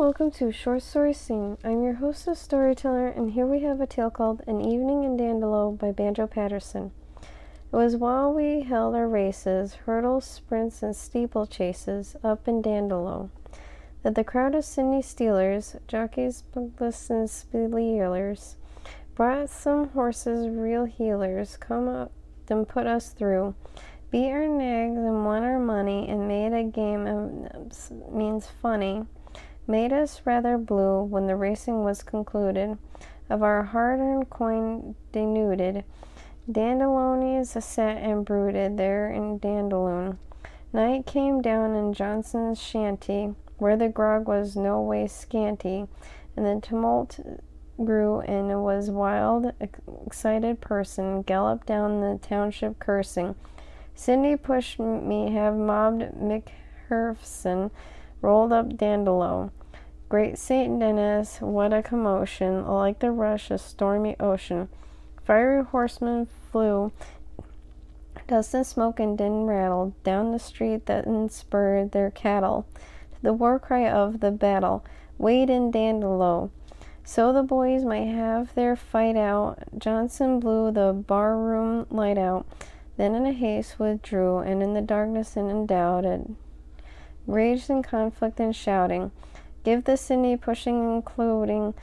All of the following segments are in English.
welcome to Short Story Scene. I'm your host and storyteller, and here we have a tale called An Evening in Dandaloo by Banjo Paterson. It was while we held our races, hurdles, sprints, and steeplechases up in Dandaloo, that the crowd of Sydney stealers, jockeys, bookless, and speleelers, brought some horses real heelers, come up and put us through, beat our nags and won our money, and made a game of means funny, made us rather blue when the racing was concluded, of our hard-earned coin denuded. Dandaloonies sat and brooded there in Dandaloo. Night came down in Johnson's shanty, where the grog was no way scanty, and the tumult grew, and it was wild, excited person galloped down the township cursing. Cindy pushed me, have mobbed McHerfson, rolled up Dandaloo. Great St. Denis, what a commotion, like the rush of stormy ocean. Fiery horsemen flew, dust and smoke and din rattled down the street that spurred their cattle to the war cry of the battle. Wait in Dandaloo. So the boys might have their fight out. Johnson blew the bar-room light out, then in a haste withdrew, and in the darkness and in doubt it raged in conflict and shouting. Give the Sydney pushing including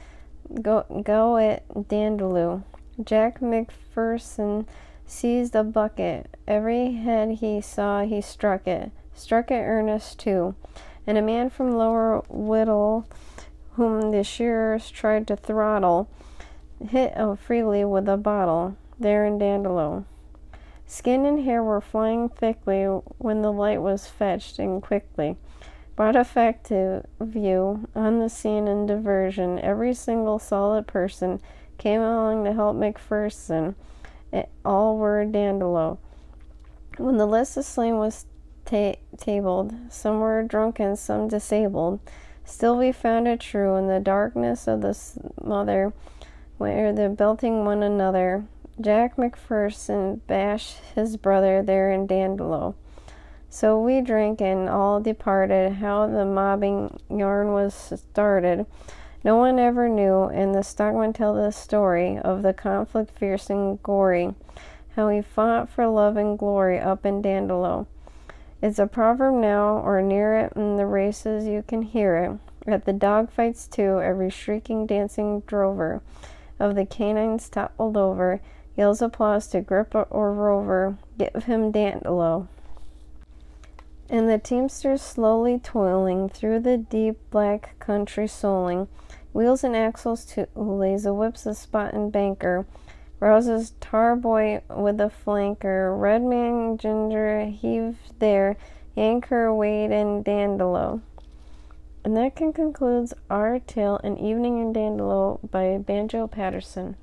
go at Dandaloo. Jack McPherson seized a bucket. Every head he saw he struck it earnest too. And a man from Lower Whittle, whom the shearers tried to throttle, hit freely with a bottle, there in Dandaloo. Skin and hair were flying thickly when the light was fetched, and quickly brought effect to view on the scene and diversion. Every single solid person came along to help McPherson. All were Dandaloo. When the list of slain was tabled, some were drunken, some disabled. Still we found it true in the darkness of the smother, where they're belting one another. Jack McPherson bashed his brother there in Dandaloo. So we drank and all departed. How the mobbing yarn was started, no one ever knew, and the stockmen tell the story of the conflict fierce and gory, how he fought for love and glory up in Dandaloo. It's a proverb now, or near it, in the races you can hear it. At the dog fights too, every shrieking, dancing drover of the canines toppled over, yells applause to grip or rover, give him Dandaloo. And the teamsters slowly toiling through the deep black country souling, wheels and axles too, lays the whips of spot and banker, rouses tar boy with a flanker, red man ginger heaved there, anchor weighed in Dandaloo. And that concludes our tale, An Evening in Dandaloo by Banjo Paterson.